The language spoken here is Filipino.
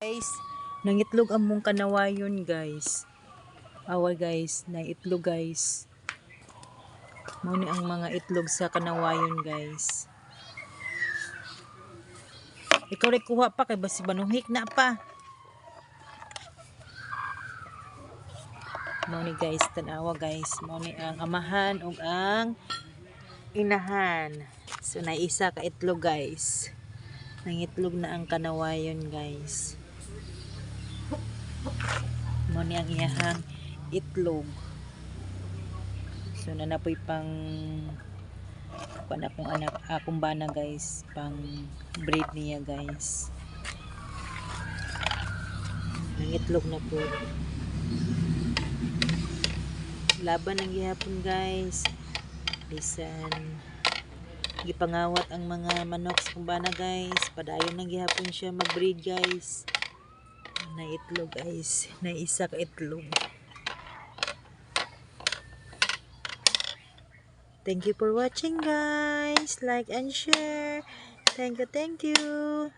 Guys, nangitlog among kanawayon guys. Awa guys, naitlog guys. Mao ni ang mga itlog sa kanawayon guys. Ikaw rin kuha pa kay basi banuhik na pa. Mao ni guys, tanawa guys. Mao ni ang amahan ug ang inahan. So naisa ka itlog guys. Nangitlog na ang kanawayon guys. Mo ni ang iyahang itlog. So nanapoy pang akong anak akong bana guys, pang breed niya guys. Nangitlog na po. Laban ang gihapon guys. Bisan gipangawat ang mga manok sa kumbana guys. Padayon nang gihapon siya mag-breed guys. Na itlog guys, na isa ka itlog. Thank you for watching guys. Like and share. Thank you.